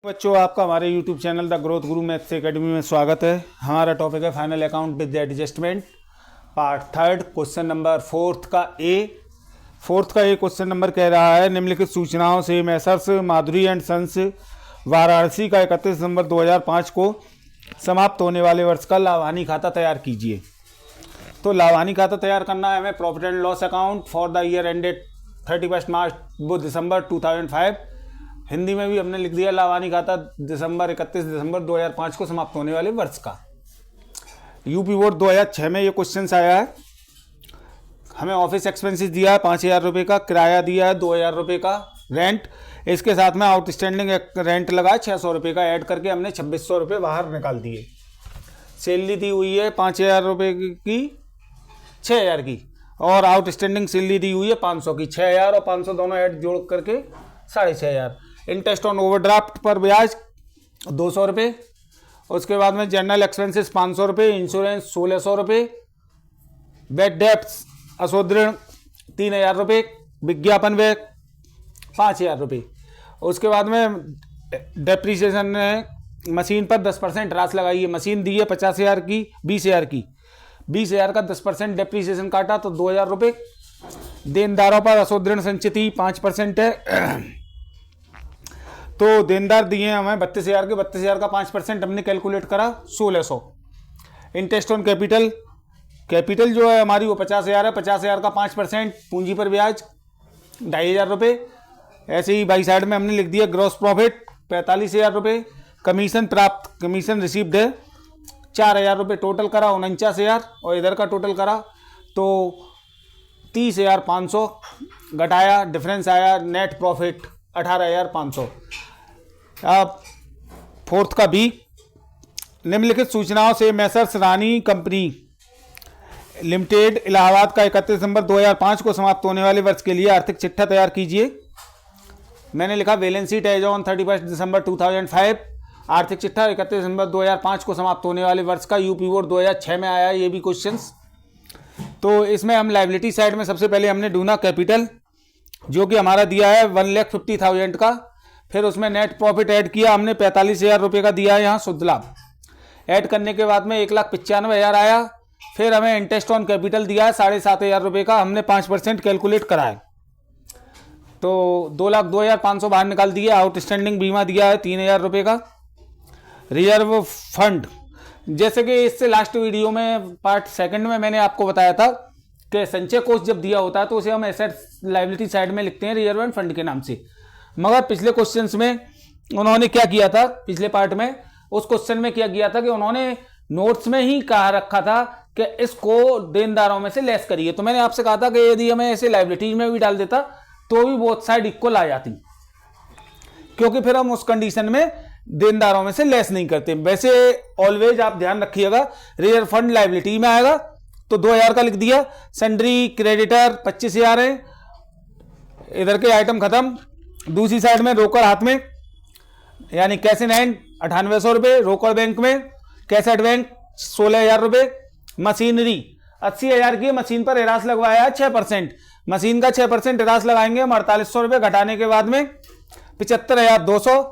बच्चों, आपका हमारे YouTube channel the growth Guru maths academy में स्वागत है। हमारा टॉपिक है final account with adjustment, part third, question number fourth का ए क्वेश्चन नंबर कह रहा है, निम्नलिखित सूचनाओं से Messrs Madhuri and Sons Varanasi का 31 दिसंबर 2005 को समाप्त होने वाले वर्ष का लाभानी खाता तैयार कीजिए। तो लाभानी खाता तैयार करना है हमें profit and loss account for the year ended 31 मार्च दिसंबर 2005। हिंदी में भी हमने लिख दिया लाभानी खाता 31 दिसंबर 2005 को समाप्त होने वाले वर्ष का। यूपी बोर्ड 2006 में ये क्वेश्चन आया है। हमें ऑफिस एक्सपेंसेस दिया है 5,000 रुपये का, किराया दिया है 2,000 रुपये का रेंट, इसके साथ में आउटस्टैंडिंग रेंट लगा 600 रुपये का, ऐड करके हमने 2600 रुपये बाहर निकाल दिए। सैलरी दी हुई है 5,000 रुपये की, 6,000 की, और आउटस्टैंडिंग सैलरी दी हुई है 500 की। 6,000 और 500 दोनों ऐड जोड़ करके 6,500। इंटरेस्ट ऑन ओवरड्राफ्ट पर ब्याज 200 रुपये। उसके बाद में जनरल एक्सपेंसेस 500 रुपये, इंश्योरेंस 1,600 रुपये, बेड डेप्स अशोध ऋण 3,000 रुपये, विज्ञापन व्यय 5,000 रुपये। उसके बाद में डेप्रीसिएशन ने मशीन पर 10% राशि लगाई है। मशीन दी है 50,000 की, 20,000 की, 20,000 का 10% डेप्रीसिएशन काटा तो 2,000 रुपये। देनदारों पर अशोध ऋण संचिति 5% है, तो देनदार दिए हमें 32,000 के, 32,000 का 5% हमने कैलकुलेट करा 1,600। इंटरेस्ट ऑन कैपिटल जो है हमारी वो 50,000 है, 50,000 का 5% पूंजी पर ब्याज 2,500 रुपये। ऐसे ही बाई साइड में हमने लिख दिया ग्रॉस प्रॉफिट 45,000 रुपये। कमीशन रिसीव्ड है 4,000 रुपये, टोटल करा 49,000, और इधर का टोटल करा तो 30,500 घटाया, डिफरेंस आया नेट प्रॉफिट 18,500। अब फोर्थ का बी, निम्नलिखित सूचनाओं से मैसर्स रानी कंपनी लिमिटेड इलाहाबाद का 31 दिसंबर 2005 को समाप्त होने वाले वर्ष के लिए आर्थिक चिट्ठा तैयार कीजिए। मैंने लिखा बैलेंस शीट एज ऑन 31 दिसंबर 2005। आर्थिक चिट्ठा 31 दिसंबर 2005 को समाप्त होने वाले वर्ष का। यूपी बोर्ड 2006 में आया ये भी क्वेश्चंस। तो इसमें हम लायबिलिटी साइड में सबसे पहले हमने ढूंढा कैपिटल, जो कि हमारा दिया है 1,50,000 का। फिर उसमें नेट प्रॉफिट ऐड किया हमने 45,000 रुपये का दिया है यहाँ शुद्ध लाभ। ऐड करने के बाद में 1,95,000 आया। फिर हमें इंटरेस्ट ऑन कैपिटल दिया है 7,500 रुपये का, हमने 5% कैलकुलेट करा है, तो 2,02,500 बाहर निकाल दिया। आउटस्टैंडिंग बीमा दिया है 3,000 रुपये का। रिजर्व फंड, जैसे कि इससे लास्ट वीडियो में पार्ट सेकंड में मैंने आपको बताया था कि संचय कोष जब दिया होता है तो उसे हम एसेट लायबिलिटी साइड में लिखते हैं रिजर्व एंड फंड के नाम से। मगर पिछले क्वेश्चंस में उन्होंने क्या किया था, पिछले पार्ट में उस क्वेश्चन में क्या किया था कि उन्होंने नोट्स में ही कहा रखा था कि इसको देनदारों में से लेस करिए। तो मैंने आपसे कहा था कि यदि हमें ऐसे लायबिलिटीज में भी डाल देता तो भी बोथ साइड इक्वल आ जाती, क्योंकि फिर हम उस कंडीशन में देनदारों में से लेस नहीं करते। वैसे ऑलवेज आप ध्यान रखिएगा, रिजर्व फंड लायबिलिटी में आएगा तो 2,000 का लिख दिया। सैंड्री क्रेडिटर 25,000 है, इधर के आइटम खत्म। दूसरी साइड में रोकड़ हाथ में यानी कैश इन हैंड 9800 रुपये, रोकड़ बैंक में, कैश एट बैंक 16,000 रुपये। मशीनरी 80,000 की मशीन पर एरास लगवाया है 6%, मशीन का 6% एरास लगाएंगे हम 4800 रुपये, घटाने के बाद में 75,200।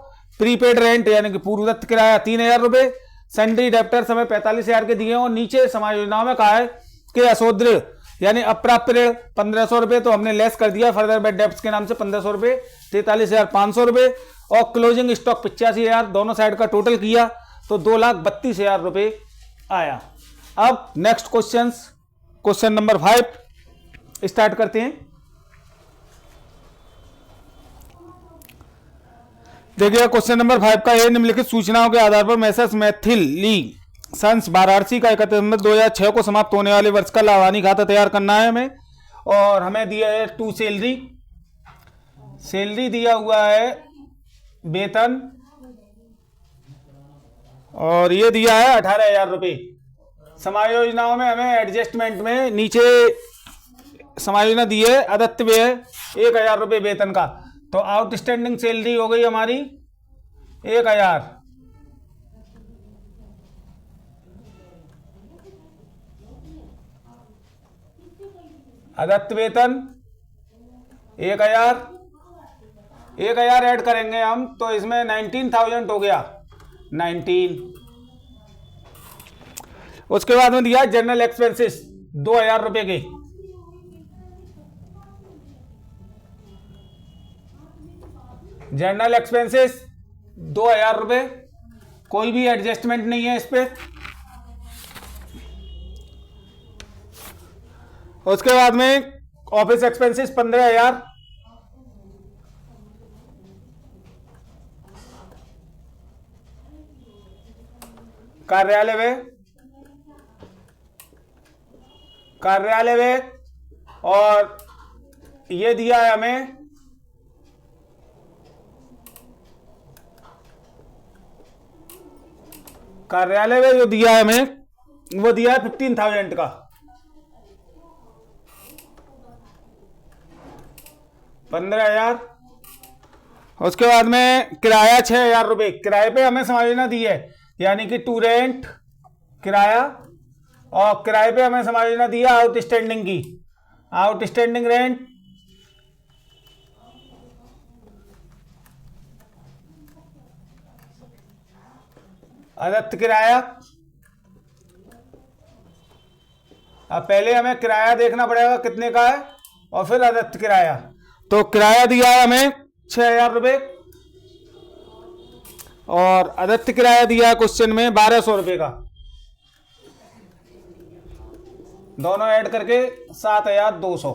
प्रीपेड रेंट यानी कि पूर्वदत्त किराया 3,000 रुपये। सैंड्री डेप्टर समय 45,000 के दिए, और नीचे समाज योजनाओं में कहा है कि अशोध ऋण यानी अप्राप्य ऋण 1,500 रुपये, तो हमने लेस कर दिया फर्दर बेड डेप्ट्स के नाम से 1,500 रुपये, 43,500 रुपये। और क्लोजिंग स्टॉक 85,000, दोनों साइड का टोटल किया तो 2,32,000 रुपये आया। अब नेक्स्ट क्वेश्चन नंबर 5 स्टार्ट करते हैं। देखिए क्वेश्चन नंबर 5 का है, निम्नलिखित सूचनाओं के आधार पर मैसर्स मैथिली सन्स वाराणसी का 31 दिसंबर 2006 को समाप्त होने वाले वर्ष का लाभानी खाता तैयार करना है हमें। और हमें दिया है 2 सैलरी दिया हुआ है वेतन, और ये दिया है 18,000 रुपये। समायोजनाओं में हमें एडजस्टमेंट में नीचे समायोजना दी है अदत्त व्यय 1,000 रुपये वेतन का, तो आउटस्टैंडिंग सैलरी हो गई हमारी 1,000। अदत्त वेतन 1,000, 1,000 ऐड करेंगे हम तो इसमें 19,000 हो गया 19। उसके बाद में दिया जनरल एक्सपेंसेस 2,000 रुपए के। जनरल एक्सपेंसेस 2,000 रुपए, कोई भी एडजस्टमेंट नहीं है इस पे। उसके बाद में ऑफिस एक्सपेंसेस 15,000, कार्यालय व्यय और ये दिया है हमें कार्यालय में जो दिया है हमें वो दिया है 15,000 का, 15,000। उसके बाद में किराया 6,000 रुपए, किराए पे हमें समझना दी है, यानी कि टू रेंट किराया, और किराए पे हमें समझना दिया आउटस्टैंडिंग की, आउटस्टैंडिंग रेंट अदत्त किराया। अब पहले हमें किराया देखना पड़ेगा कितने का है और फिर अदत्त किराया। तो किराया दिया है हमें 6,000 रुपए और अदत्त किराया दिया है क्वेश्चन में 1,200 रुपए का, दोनों ऐड करके 7,200।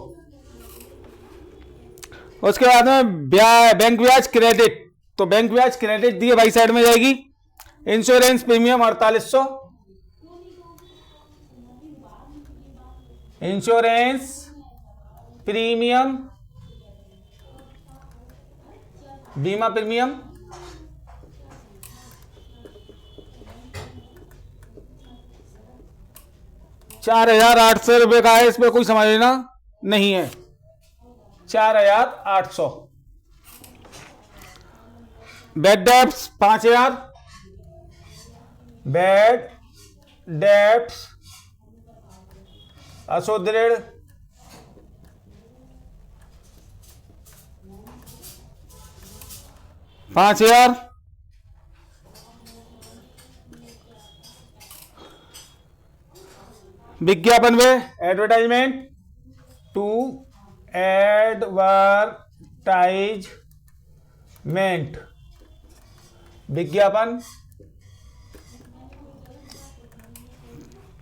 उसके बाद में बैंक ब्याज क्रेडिट, तो बैंक ब्याज क्रेडिट दिए भाई साइड में जाएगी। इंश्योरेंस प्रीमियम 4,800, इंश्योरेंस प्रीमियम बीमा प्रीमियम 4,800 रुपए का है, इसमें कोई समझना नहीं है, 4,800। बेड डेप्स 5,000, बेड डेप्स असुदृढ़ 5,000। विज्ञापन में एडवर्टाइजमेंट टू एडवर्टाइजमेंट विज्ञापन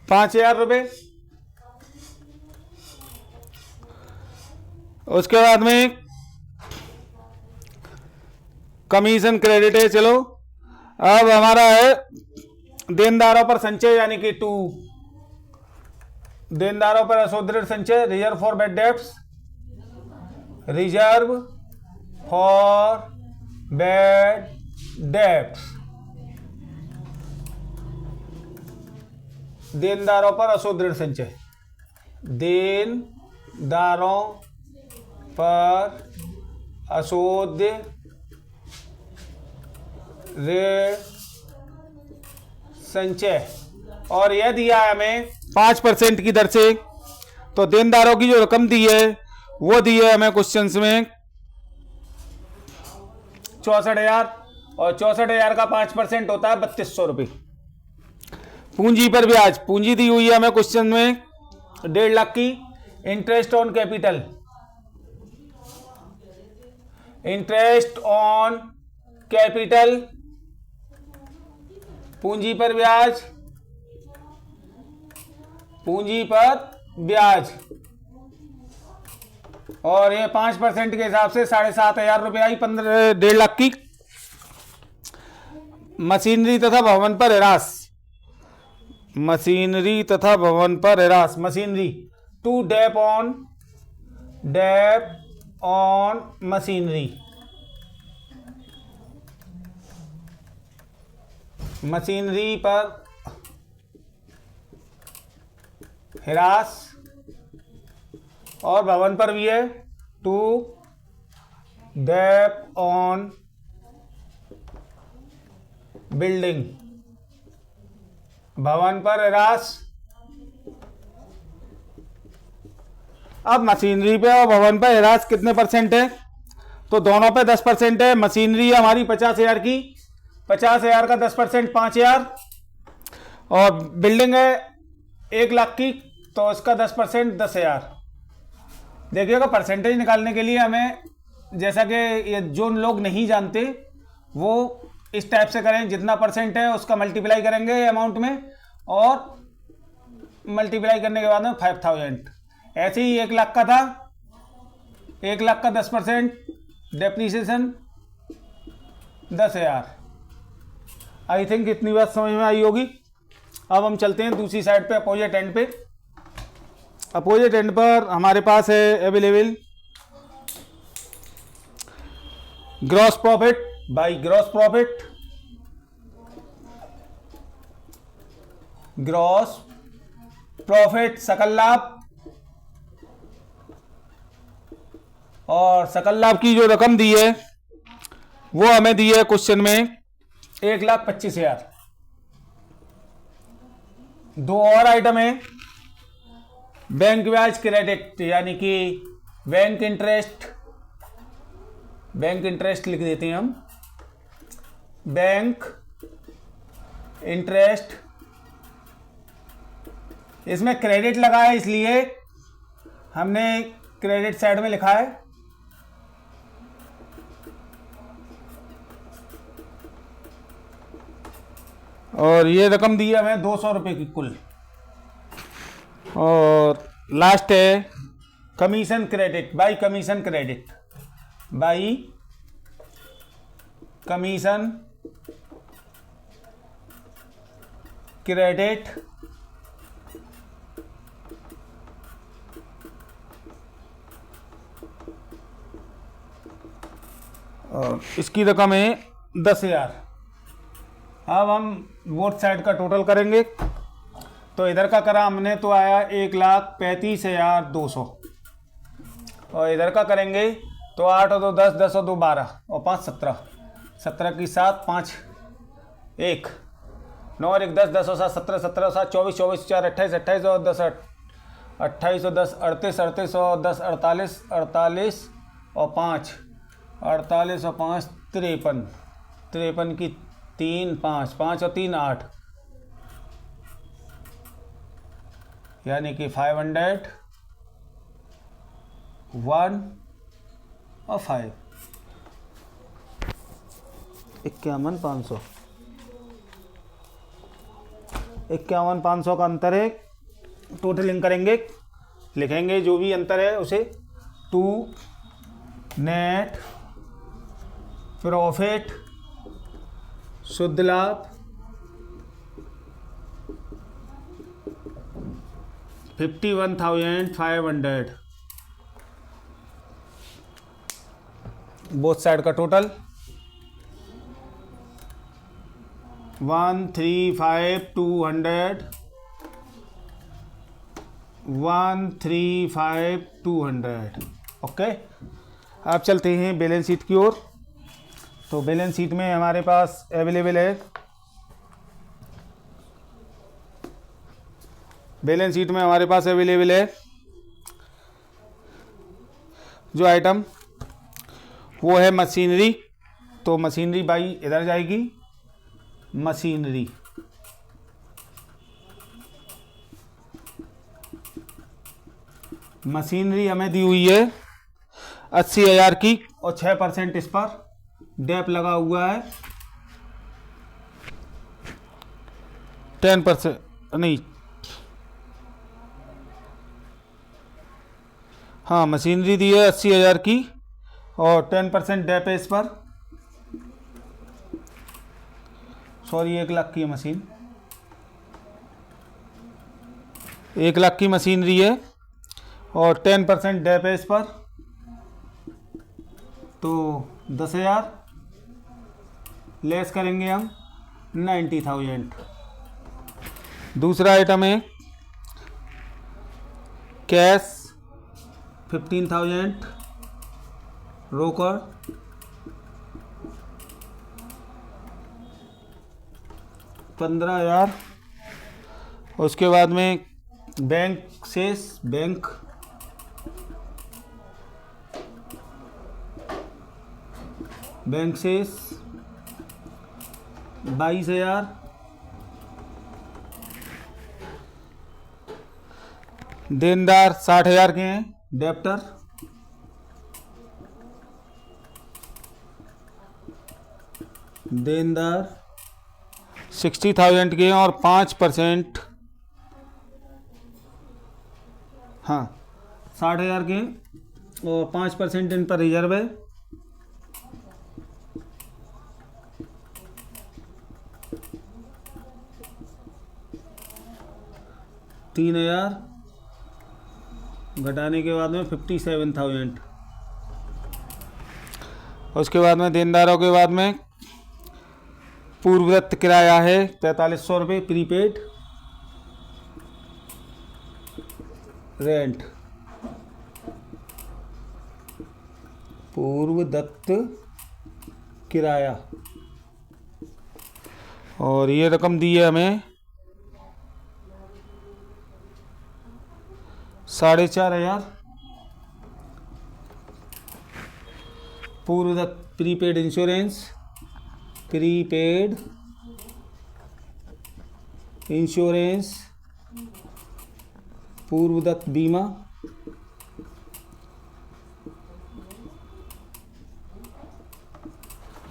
5,000 रुपए। उसके बाद में कमीशन क्रेडिट है। चलो अब हमारा है देनदारों पर संचय, यानी कि टू देनदारों पर असुदृढ़ संचय, reserve for bad debts, reserve for bad debts, देनदारों पर असुदृढ़ संचय, देनदारों पर असुदृढ़ संचय, और यह दिया है हमें 5% की दर से। तो देनदारों की जो रकम दी है वो दी है हमें क्वेश्चंस में 64,000, और 64,000 का 5% होता है 3,200 रुपये। पूंजी पर ब्याज, पूंजी दी हुई है हमें क्वेश्चन में 1.5 लाख की। Interest on capital, interest on capital, पूंजी पर ब्याज, पूंजी पर ब्याज, और ये 5% के हिसाब से 7,500 रुपये आई 1.5 लाख की। मशीनरी तथा भवन पर ह्रास, मशीनरी तथा भवन पर ह्रास, machinery to dep on machinery, machinery पर ह्रास, और भवन पर भी है टू डेप ऑन बिल्डिंग, भवन पर ह्रास। अब मशीनरी पे और भवन पर ह्रास कितने परसेंट है, तो दोनों पे 10% है। मशीनरी है हमारी 50,000 की, 50,000 का 10% 5,000, और बिल्डिंग है 1,00,000 की, तो इसका 10% 10,000। देखिएगा परसेंटेज निकालने के लिए हमें, जैसा कि ये जो लोग नहीं जानते वो इस टाइप से करें, जितना परसेंट है उसका मल्टीप्लाई करेंगे अमाउंट में, और मल्टीप्लाई करने के बाद में 5,000। ऐसे ही 1,00,000 का था, 1,00,000 का 10% डेप्रीसिएशन 10,000। आई थिंक इतनी बात समझ में आई होगी। अब हम चलते हैं दूसरी साइड पे, अपोजिट एंड पे। अपोजिट एंड पर हमारे पास है available gross profit by gross profit, gross profit सकल लाभ, और सकल लाभ की जो रकम दी है वो हमें दी है क्वेश्चन में 1,25,000। दो और आइटम है, बैंक ब्याज क्रेडिट, यानी कि बैंक इंटरेस्ट, बैंक इंटरेस्ट लिख देते हैं हम, बैंक इंटरेस्ट। इसमें क्रेडिट लगा है इसलिए हमने क्रेडिट साइड में लिखा है। और ये रकम दी है हमें 200 रुपये की कुल। और लास्ट है commission credit by commission credit, by commission credit, और इसकी रकम है 10,000। अब हम बोथ साइड का टोटल करेंगे, तो इधर का करा हमने तो आया 1,35,200, और इधर का करेंगे तो 8 और 2 10, 10 और 2 12, और 5 17, 17 की 7, 5 1, 9 और 1 10, 10 और 7 17, 17 और 7 24, 24 4 28, 28 और 10 28 और 10 38, 38 और 10 48, 48 और 5 48 और 5 53, 53 की 3 5, 5 और 3 8, यानी कि 500 1 और 5 51,500, 51,500 का अंतर है। टोटलिंग करेंगे, लिखेंगे जो भी अंतर है उसे, टू नेट प्रॉफिट शुद्ध लाभ 51,500, बोथ साइड का टोटल 135,200, 135,200। ओके, अब चलते हैं बैलेंस शीट की ओर। तो बैलेंस शीट में हमारे पास अवेलेबल है, बैलेंस शीट में हमारे पास अवेलेबल है जो आइटम वो है मशीनरी। तो मशीनरी बाई इधर जाएगी, मशीनरी, मशीनरी हमें दी हुई है 80,000 की, और 6% इस पर डैप लगा हुआ है, 10% नहीं, हाँ मशीनरी दी है 80,000 की और 10% डैप है इस पर। सॉरी 1,00,000 की है मशीन, 1,00,000 की मशीनरी है और 10% डैप है इस पर, तो 10,000 लेस करेंगे हम 90,000। दूसरा आइटम है कैश 15,000, रोकड़ 15,000, उसके बाद में बैंक शेष, बैंक बैंक शेष 22,000, देनदार 60,000 के हैं, डेप्टर देनदार 60,000 के हैं और 5%, हाँ 60,000 के और 5% इन पर रिजर्व है। $3,000 घटाने के बाद में 57,000। उसके बाद में देनदारों के बाद में पूर्वदत्त किराया है 4,500 रुपये प्रीपेड रेंट, पूर्वदत्त किराया, और ये रकम दी है हमें 4,500। Purvadatta prepaid insurance, prepaid insurance, Purvadatta बीमा,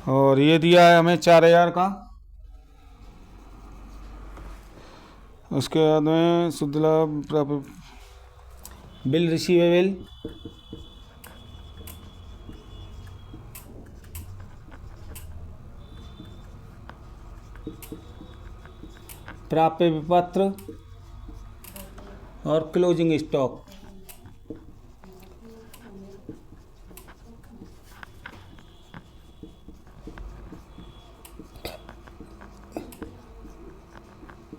और ये दिया है हमें 4,000 का। उसके बाद में शुद्ध लाभ बिल रिसीवेबल, प्राप्य विपत्र और क्लोजिंग स्टॉक।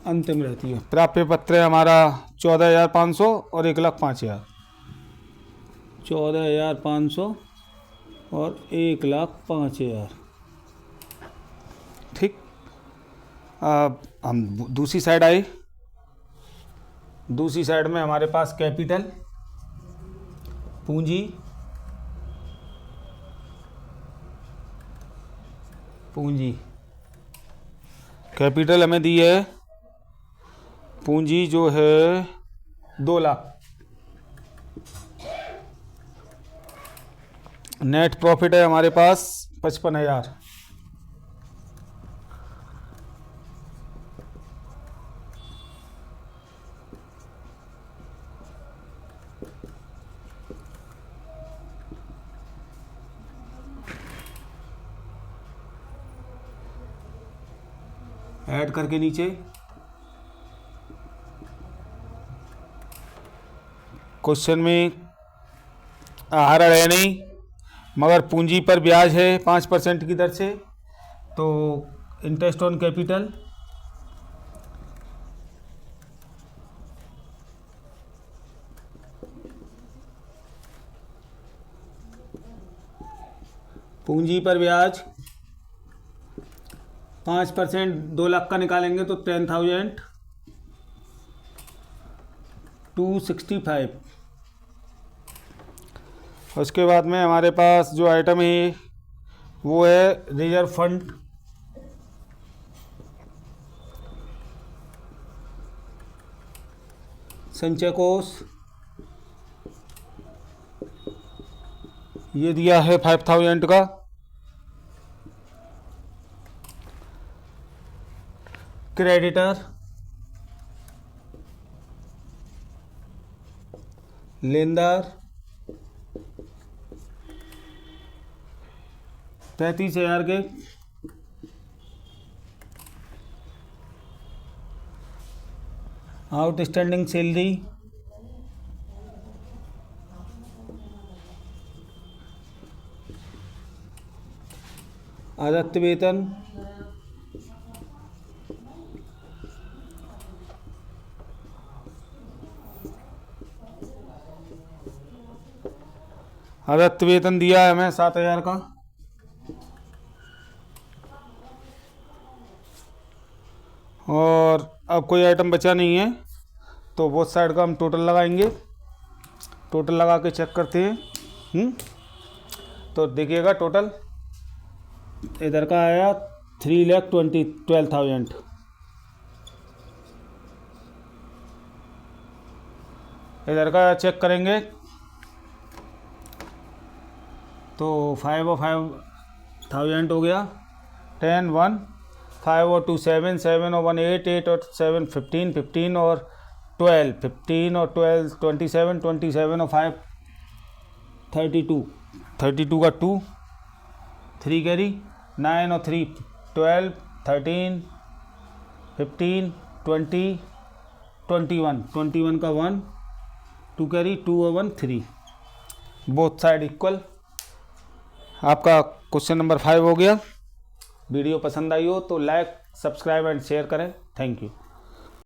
अंतिम रहती है। प्राप्य पत्र है हमारा 14,500 और 1,05,000, 14,500 और 1,05,000। ठीक, अब हम दूसरी साइड आए। दूसरी साइड में हमारे पास कैपिटल, पूंजी, पूंजी कैपिटल हमें दी है, पूंजी जो है 2 लाख। नेट प्रॉफिट है हमारे पास 55,000। ऐड करके नीचे क्वेश्चन में आहरण है नहीं, मगर पूंजी पर ब्याज है 5% की दर से, तो इंटरेस्ट ऑन कैपिटल पूंजी पर ब्याज 5%, 2 लाख का निकालेंगे तो 10,265। उसके बाद में हमारे पास जो आइटम है वो है रिजर्व फंड, संचय कोष, ये दिया है 5,000 का। क्रेडिटर, लेनदार 33,000 के। आउटस्टैंडिंग सैलरी आदत्त वेतन, आदत्त वेतन दिया है हमें 7,000 का। और अब कोई आइटम बचा नहीं है तो बोथ साइड का हम टोटल लगाएंगे। टोटल लगा के चेक करते हैं। तो देखिएगा टोटल इधर का आया 3,12,000। इधर का चेक करेंगे तो 5,000 हो गया, 10, 1, 5 और 2 7, 7 और 1 8, 8 और 7 15, 15 और 12, 15 और 12 27, 27 और 5 32, 32 का 2, 3 कैरी, 9 और 3 12, 13, 15, 20, 21, 21 का 1, 2 कैरी, 2 और 1 3, बोथ साइड इक्वल। आपका क्वेश्चन नंबर 5 हो गया। वीडियो पसंद आई हो तो लाइक, सब्सक्राइब एंड शेयर करें। Thank you.